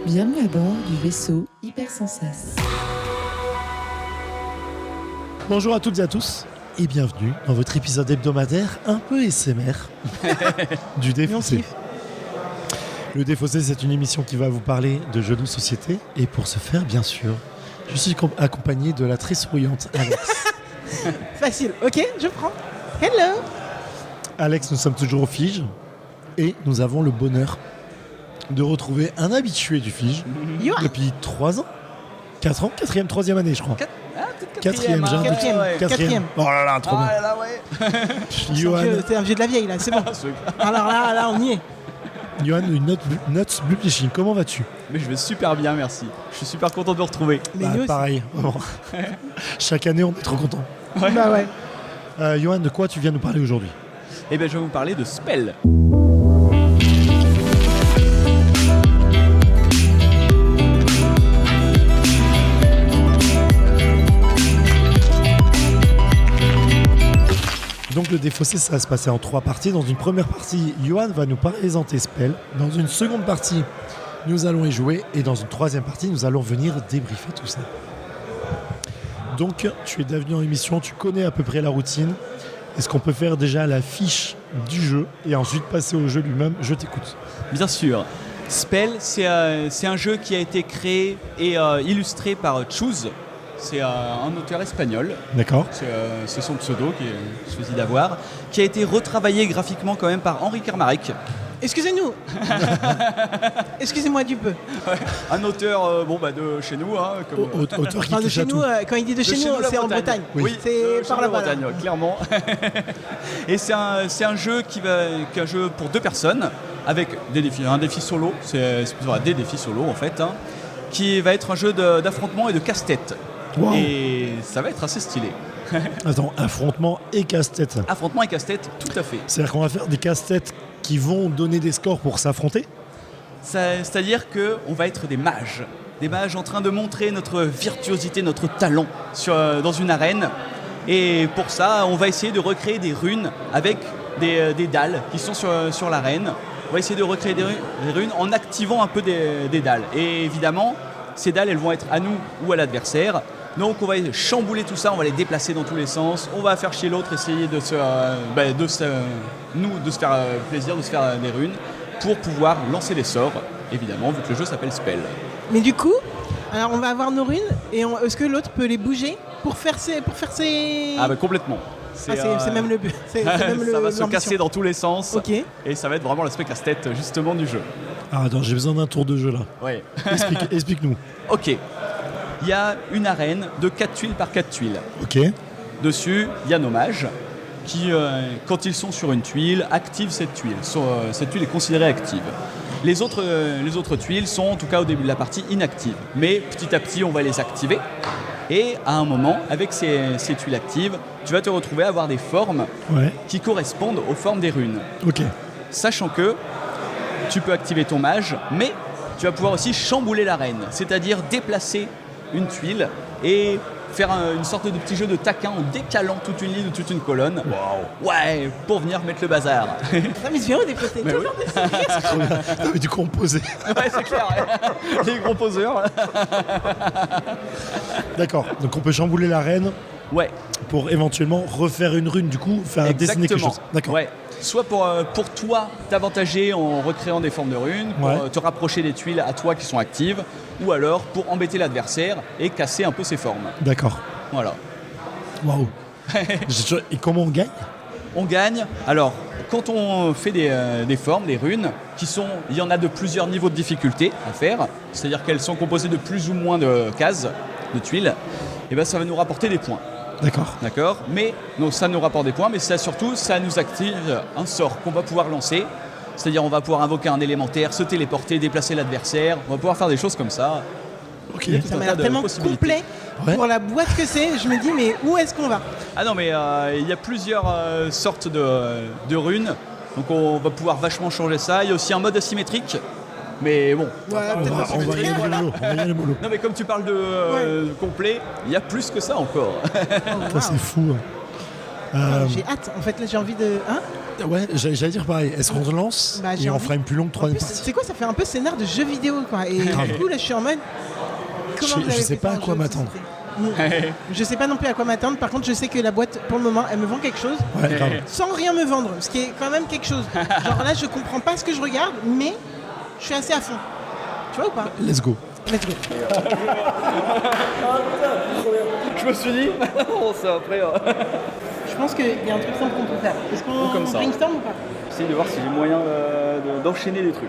Bienvenue à bord du vaisseau Hypersensas. Bonjour à toutes et à tous et bienvenue dans votre épisode hebdomadaire un peu SMR du Défaussé. Le Défaussé, c'est une émission qui va vous parler de jeux de société et pour ce faire, bien sûr, je suis accompagné de la très souriante Alex. Facile, ok, je prends. Hello. Alex, nous sommes toujours au Fige et nous avons le bonheur de retrouver un habitué du Fige depuis 3 ans 4 ans 4e, 3e année, je crois. Quatrième, j'ai un doute. Quatrième. Oh là là, trop bien. Là, ouais. Johan, C'est un vieux de la vieille, là, c'est bon. Alors là, on y est. Johan, une note Blue Publishing, comment vas-tu? Mais je vais super bien, merci. Je suis super content de vous retrouver. Mais nous aussi. Pareil, vraiment. Chaque année, on est trop content. Ouais. Bah ouais. Johan, de quoi tu viens nous parler aujourd'hui? Eh bien, je vais vous parler de Spell. Donc le Défaussé, ça va se passer en 3 parties. Dans une première partie, Johan va nous présenter Spell. Dans une seconde partie, nous allons y jouer. Et dans une 3e partie, nous allons venir débriefer tout ça. Donc, tu es déjà venu en émission, tu connais à peu près la routine. Est-ce qu'on peut faire déjà la fiche du jeu et ensuite passer au jeu lui-même? Je t'écoute. Bien sûr. Spell, c'est un jeu qui a été créé et illustré par Choose. C'est un auteur espagnol. D'accord. C'est son pseudo qui est choisi d'avoir. Qui a été retravaillé graphiquement quand même par Henri Kermarek. Excusez-nous. Excusez-moi du peu. Ouais. Un auteur de chez nous. Hein, Auteur qui Enfin, de touche chez à nous, tout. quand il dit de chez nous, la c'est en Bretagne. Oui. C'est par là-bas. Bretagne, ouais, clairement. Et c'est un jeu qui est un jeu pour 2 personnes avec des défis, un défi solo. C'est plutôt des défis solo en fait, hein, qui va être un jeu d'affrontement et de casse-tête. Wow. Et ça va être assez stylé. Attends, affrontement et casse-tête. Affrontement et casse-tête, tout à fait. C'est-à-dire qu'on va faire des casse-têtes qui vont donner des scores pour s'affronter? C'est-à-dire qu'on va être des mages en train de montrer notre virtuosité, notre talent dans une arène. Et pour ça, on va essayer de recréer des runes avec des dalles qui sont sur l'arène. On va essayer de recréer des runes en activant un peu des dalles. Et évidemment, ces dalles, elles vont être à nous ou à l'adversaire. Donc on va chambouler tout ça, on va les déplacer dans tous les sens. On va faire chier l'autre, essayer de se faire plaisir, de se faire des runes pour pouvoir lancer des sorts, évidemment, vu que le jeu s'appelle Spell. Mais du coup, alors on va avoir nos runes et est-ce que l'autre peut les bouger pour faire ses... Ah bah complètement. C'est même le but. C'est même ça va se l'ambition. casser dans tous les sens. Ok. Et ça va être vraiment l'aspect casse-tête justement du jeu. Ah, attends, j'ai besoin d'un tour de jeu là. Ouais. Explique-nous. Ok. Il y a une arène de 4 tuiles par 4 tuiles. Ok. Dessus, il y a nos mages qui, quand ils sont sur une tuile, activent cette tuile. Cette tuile est considérée active. Les autres tuiles sont, en tout cas au début de la partie, inactives. Mais petit à petit, on va les activer. Et à un moment, avec ces tuiles actives, tu vas te retrouver à avoir des formes qui correspondent aux formes des runes. Ok. Sachant que tu peux activer ton mage, mais tu vas pouvoir aussi chambouler l'arène, c'est-à-dire déplacer une tuile et faire une sorte de petit jeu de taquin en décalant toute une ligne ou toute une colonne. Wow. Ouais, pour venir mettre le bazar. Ah, mais c'est bien des côtés. Mais Toujours des sourires. Non, mais du composé. Ouais, c'est clair. Ouais. Les gros poseurs. D'accord. Donc on peut chambouler l'arène Ouais, pour éventuellement refaire une rune, du coup, faire dessiner quelque chose. D'accord. Ouais. Soit pour toi t'avantager en recréant des formes de runes, pour te rapprocher des tuiles à toi qui sont actives, ou alors pour embêter l'adversaire et casser un peu ses formes. D'accord. Voilà. Waouh. Et comment on gagne? On gagne. Alors, quand on fait des formes, des runes, il y en a de plusieurs niveaux de difficulté à faire, c'est-à-dire qu'elles sont composées de plus ou moins de cases, de tuiles, et ben ça va nous rapporter des points. D'accord. Mais donc ça nous rapporte des points, mais ça surtout, ça nous active un sort qu'on va pouvoir lancer. C'est-à-dire on va pouvoir invoquer un élémentaire, se téléporter, déplacer l'adversaire. On va pouvoir faire des choses comme ça. Ok. Ça m'a l'air tellement complet pour la boîte que c'est. Je me dis, mais où est-ce qu'on va? Ah non, mais il y a plusieurs sortes de runes. Donc on va pouvoir vachement changer ça. Il y a aussi un mode asymétrique. Mais bon, On va y aller mollo. non mais comme tu parles de complet, il y a plus que ça encore. Ça, c'est fou. J'ai hâte. En fait, là, j'ai envie de... Hein? Ouais, j'allais dire pareil. Est-ce qu'on se lance Bah, j'ai et on envie. fera une plus longue En troisième plus, partie? c'est quoi, ça fait un peu scénar de jeu vidéo, quoi. Et Grave. du coup, là, je suis en mode. Comment vous Je avez sais fait pas ça, à un quoi jeu de m'attendre. société Je sais pas non plus à quoi m'attendre. Par contre, je sais que la boîte, pour le moment, elle me vend quelque chose Ouais, grave. sans rien me vendre, ce qui est quand même quelque chose. Genre là, je comprends pas ce que je regarde, mais je suis assez à fond. Tu vois ou pas? Let's go. Let's go. Je me suis dit, bon, ça après, Je pense qu'il y a un truc simple qu'on peut faire. Est-ce qu'on Comme ça. brainstorm ou pas? essayer de voir si j'ai moyen d'enchaîner les trucs.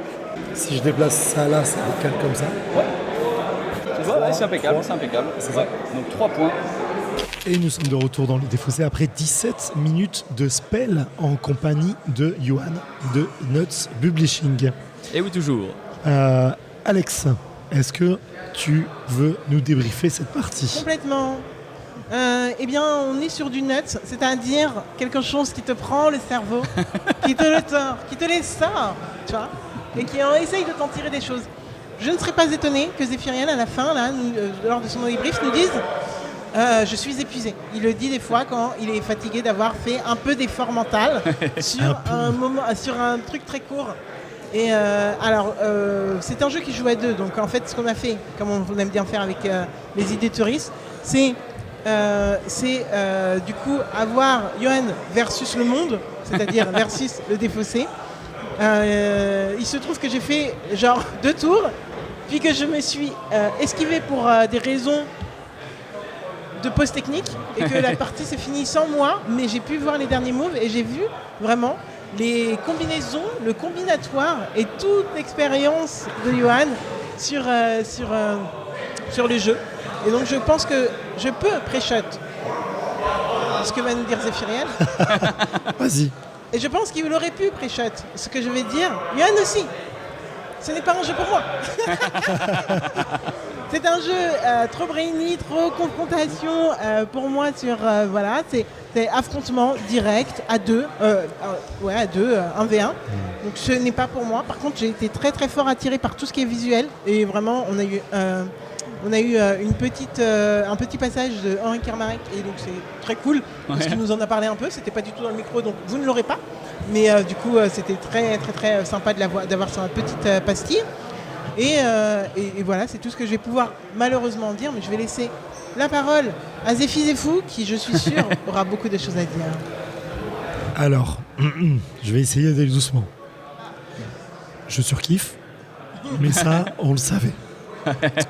Si je déplace ça là, ça décale comme ça. Ouais, c'est impeccable, c'est impeccable. C'est ça. Donc 3 points. Et nous sommes de retour dans les défaussés après 17 minutes de spell en compagnie de Johan de Nuts Publishing. Et oui, toujours. Alex, est-ce que tu veux nous débriefer cette partie? Complètement. Eh bien, on est sur du net, c'est-à-dire quelque chose qui te prend le cerveau, qui te le tord, qui te les sort, tu vois, et qui essaye de t'en tirer des choses. Je ne serais pas étonné que Zéphiriel, à la fin, là, lors de son débrief, nous dise je suis épuisé. Il le dit des fois quand il est fatigué d'avoir fait un peu d'effort mental sur un truc très court. Et c'est un jeu qui joue à deux. Donc en fait, ce qu'on a fait, comme on aime bien faire avec les idées touristes, c'est du coup avoir Johan versus le monde, c'est-à-dire versus le défaussé. Il se trouve que j'ai fait genre 2 tours, puis que je me suis esquivé pour des raisons de pause technique et que la partie s'est finie sans moi, mais j'ai pu voir les derniers moves et j'ai vu vraiment les combinaisons, le combinatoire et toute l'expérience de Johan sur le jeu. Et donc je pense que je peux pré-shot ce que va nous dire Zéphiriel. Vas-y. Et je pense qu'il aurait pu pré-shot ce que je vais dire. Johan aussi. Ce n'est pas un jeu pour moi. C'est un jeu trop brainy, trop confrontation pour moi sur voilà, c'est affrontement direct à 2, à 2, 1v1. Donc ce n'est pas pour moi. Par contre, j'ai été très très fort attiré par tout ce qui est visuel et vraiment on a eu un petit passage de Henri Kermarek et donc c'est très cool parce qu'il nous en a parlé un peu. C'était pas du tout dans le micro, donc vous ne l'aurez pas. Mais du coup, c'était très très très sympa d'avoir sa petite pastille. Et voilà, c'est tout ce que je vais pouvoir malheureusement dire, mais je vais laisser la parole à Zéphi Zéphou, qui je suis sûr aura beaucoup de choses à dire. Alors, je vais essayer d'aller doucement. Je surkiffe, mais ça, on le savait.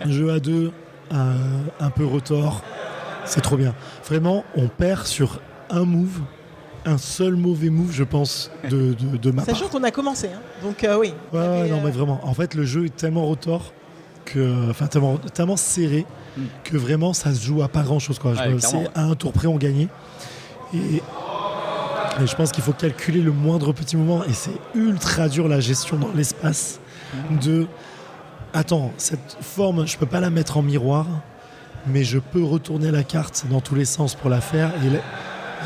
Jeu à 2, un peu retors, c'est trop bien. Vraiment, on perd sur un move, un seul mauvais move, je pense, de ma part. Sachant qu'on a commencé, hein. Donc oui. Ouais, non, mais vraiment. En fait, le jeu est tellement retors, tellement serré, que vraiment, ça se joue à pas grand-chose, quoi. C'est à un tour près, on gagnait. Et je pense qu'il faut calculer le moindre petit moment. Et c'est ultra dur, la gestion dans l'espace de... Attends, cette forme, je peux pas la mettre en miroir, mais je peux retourner la carte dans tous les sens pour la faire. Et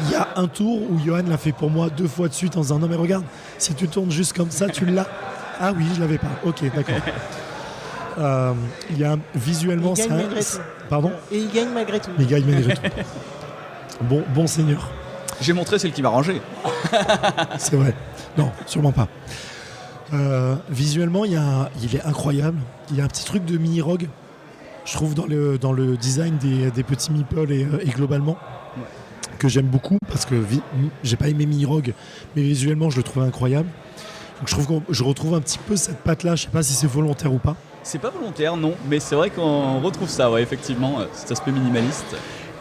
il y a un tour où Johan l'a fait pour moi 2 fois de suite en disant non mais regarde, si tu tournes juste comme ça, tu l'as. Ah oui, je l'avais pas. Ok, d'accord. Il y a visuellement ça. Pardon. Et il gagne malgré tout. Il gagne malgré tout. Bon seigneur. J'ai montré celle qui m'a rangé. C'est vrai. Non, sûrement pas. Visuellement, il est incroyable. Il y a un petit truc de mini-rogue, je trouve, dans le design des petits meeples et globalement, que j'aime beaucoup parce que j'ai pas aimé mini-rogue, mais visuellement, je le trouve incroyable. Donc je trouve que je retrouve un petit peu cette patte-là. Je sais pas si c'est volontaire ou pas. C'est pas volontaire, non, mais c'est vrai qu'on retrouve ça, ouais, effectivement, cet aspect minimaliste.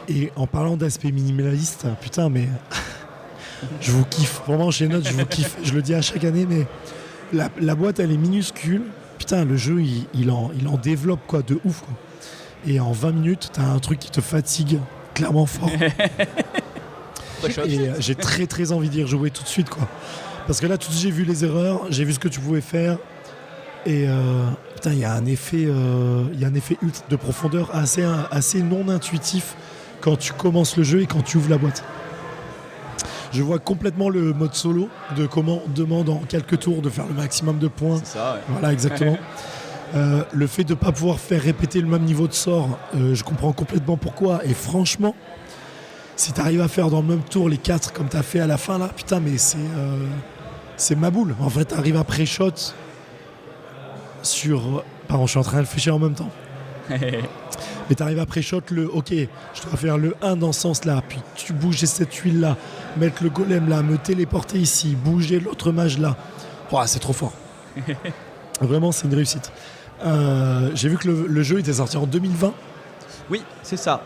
Et en parlant d'aspect minimaliste, putain, mais je vous kiffe. Vraiment, chez Notes, je vous kiffe. Je le dis à chaque année, mais la boîte, elle est minuscule. Putain, le jeu, il en développe quoi, de ouf, quoi. Et en 20 minutes, t'as un truc qui te fatigue clairement fort. Et j'ai très très envie d'y rejouer tout de suite, quoi. Parce que là, tout de suite, j'ai vu les erreurs, j'ai vu ce que tu pouvais faire. Et putain, il y a un effet ultra de profondeur assez non intuitif quand tu commences le jeu et quand tu ouvres la boîte. Je vois complètement le mode solo de comment on demande en quelques tours de faire le maximum de points. C'est ça, ouais. Voilà, exactement. Le fait de ne pas pouvoir faire répéter le même niveau de sort, je comprends complètement pourquoi. Et franchement, Si t'arrives à faire dans le même tour les 4 comme t'as fait à la fin là, putain, mais c'est ma boule. En fait, t'arrives à pré-shot sur. Pardon, je suis en train de réfléchir en même temps. Mais t'arrives à pré-shot le. Ok, je dois faire le 1 dans ce sens-là, puis tu bouges cette huile-là, mettre le golem là, me téléporter ici, bouger l'autre mage là. Ouah, c'est trop fort. Vraiment, c'est une réussite. J'ai vu que le jeu était sorti en 2020. Oui, c'est ça.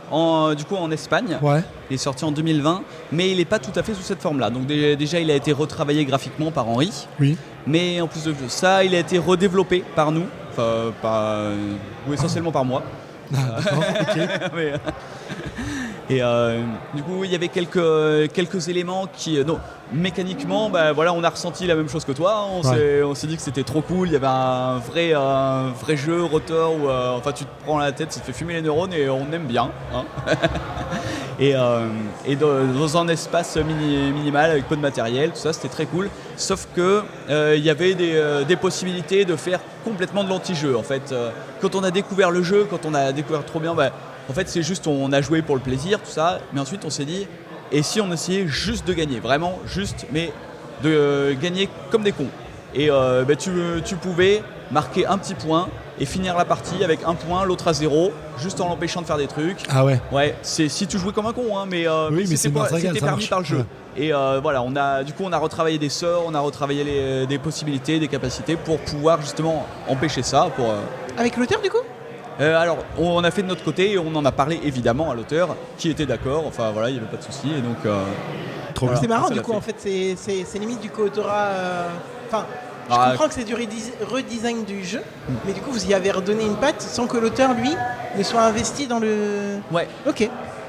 Du coup, en Espagne, Ouais. il est sorti en 2020, mais il n'est pas tout à fait sous cette forme-là. Donc déjà, il a été retravaillé graphiquement par Henri, Oui. mais en plus de ça, il a été redéveloppé par nous, ou essentiellement par moi. Ah, d'accord, ok. Mais, et du coup, il y avait quelques éléments qui, non, mécaniquement, bah, voilà, on a ressenti la même chose que toi. On s'est dit que c'était trop cool. Il y avait un vrai jeu rotor où, enfin, tu te prends la tête, ça te fait fumer les neurones et on aime bien. Hein. et dans un espace minimal avec peu de matériel, tout ça, c'était très cool. Sauf que il y avait des possibilités de faire complètement de l'anti-jeu. En fait, quand on a découvert le jeu, quand on a découvert trop bien, bah, en fait, c'est juste, on a joué pour le plaisir, tout ça, mais ensuite on s'est dit, et si on essayait juste de gagner, vraiment juste, mais de gagner comme des cons. Et bah, tu pouvais marquer un petit point et finir la partie avec un point, l'autre à 0, juste en l'empêchant de faire des trucs. Ah ouais. Ouais, c'est si tu jouais comme un con, hein, mais Oui, mais c'est c'était permis marche. par le jeu. Ouais. Et voilà, on a retravaillé des sorts, on a retravaillé des possibilités, des capacités pour pouvoir justement empêcher ça. Avec l'auteur, du coup? Alors, on a fait de notre côté et on en a parlé évidemment à l'auteur qui était d'accord. Enfin voilà, il n'y avait pas de souci. Et donc, Trop voilà, C'est marrant, ça du l'a coup, fait. en fait, c'est limite du co-autorat. Enfin, je Ah, comprends que c'est du redesign du jeu, mais du coup, vous y avez redonné une patte sans que l'auteur, lui, ne soit investi dans le. Ouais. Ok.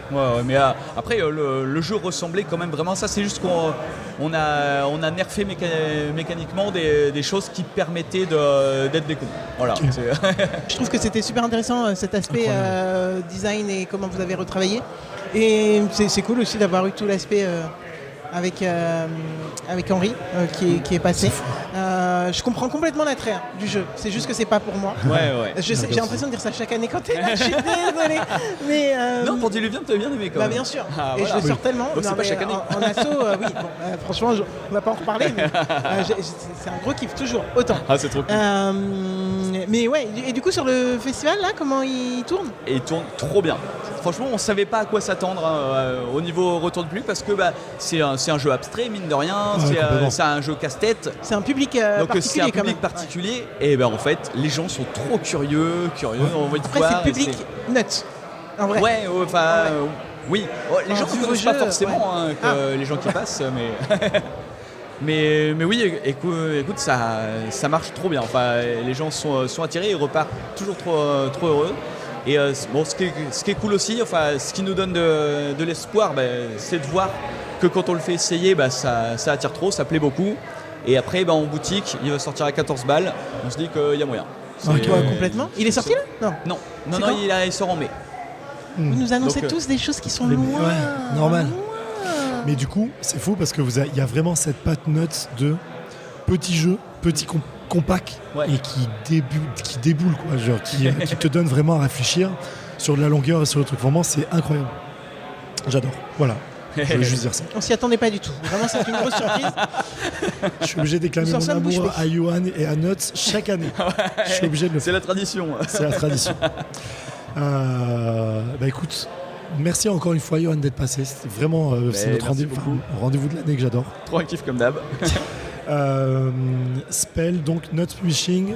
Ouais, mais après le jeu ressemblait quand même vraiment à ça. C'est juste qu'on a nerfé mécaniquement des choses qui permettaient d'être des cons. Voilà. Ok. Je trouve que c'était super intéressant cet aspect Incroyable. design et comment vous avez retravaillé. Et c'est cool aussi d'avoir eu tout l'aspect avec Henri qui est passé. Je comprends complètement l'attrait du jeu. C'est juste que c'est pas pour moi. Ouais. J'ai l'impression de dire ça chaque année quand t'es là. Je suis désolée. Mais Non, pour Diluvium, t'as bien aimé quand bah même. bien sûr. Ah, Et voilà. je le sors tellement. Donc c'est pas mais chaque année. En asso, oui. Bon, franchement, on va pas en reparler. Mais c'est un gros kiff toujours. Autant. Ah, c'est trop cool. Mais ouais. Et du coup sur le festival là, comment il tourne? Et il tourne trop bien. Franchement, on savait pas à quoi s'attendre au niveau retour de public parce que bah, c'est un jeu abstrait, mine de rien. Ouais, complètement. C'est un jeu casse-tête. C'est un public Donc particulier c'est un quand public même. particulier. Et ben en fait, les gens sont trop curieux, on va te Après voir. c'est et le public nut. En vrai. Ouais, enfin, Ouais. oui. Oh, les Enfin, gens ne vu vos connaissent pas jeux, forcément ouais. hein, que les gens qui passent, mais oui, écoute, ça marche trop bien. Enfin, les gens sont attirés et repartent toujours trop heureux. Et bon, ce qui est cool aussi, enfin, ce qui nous donne de l'espoir, c'est de voir que quand on le fait essayer, ça attire trop, ça plaît beaucoup. Et après, en boutique, il va sortir à 14 balles. On se dit qu'il y a moyen. Ok. Ouais, complètement. Il est sorti là? Non. Non, C'est quand il sort en mai. Vous nous annoncez Donc, tous des choses qui sont mais- loin. ouais, normal. loin. Mais du coup, c'est fou parce que il y a vraiment cette patte nuts de petit jeu, petit compact Ouais. et qui déboule quoi, genre qui te donne vraiment à réfléchir sur de la longueur et sur le truc. Vraiment, c'est incroyable. J'adore. Voilà. Je voulais juste dire ça. On s'y attendait pas du tout. Vraiment, c'est une grosse surprise. Je suis obligé de déclamer Nous en mon sommes bouche amour bée. à Johan et à Nuts chaque année. Je suis obligé de le C'est faire. la tradition. C'est la tradition. Bah écoute, merci encore une fois Johan d'être passé. C'était vraiment c'est notre merci rendez-vous de l'année que j'adore. Trop actif comme d'hab. Spell, donc Nuts Publishing,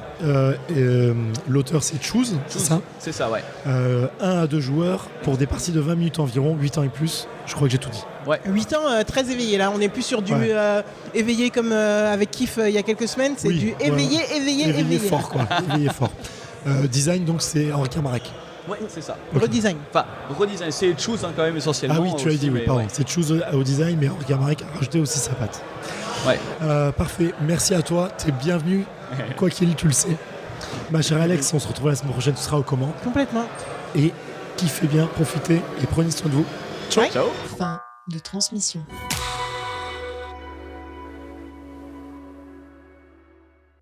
l'auteur c'est Choose, c'est ça C'est ça, ouais. 1 à 2 joueurs pour des parties de 20 minutes environ, 8 ans et plus. Je crois que j'ai tout dit. 8 ans, très éveillé là. On n'est plus sur du Ouais. éveillé comme avec Kif il y a quelques semaines. C'est Oui, du ouais. éveillé. fort quoi. Éveillé fort. Design donc c'est Henri Carmarek. Ouais, c'est ça. Ok. Redesign. Enfin, redesign, c'est Choose quand même essentiellement. Ah oui, tu as aussi, dit, oui, mais pardon. ouais. C'est Choose au design, mais Henri Carmarek a rajouté aussi sa patte. Ouais. Parfait, merci à toi, t'es bienvenu, quoi qu'il tu le sais. Ma chère Alex, on se retrouve la semaine prochaine, tu seras aux commandes. Complètement. Et kiffez bien, profitez et prenez soin de vous. Ciao. Ciao. Fin de transmission.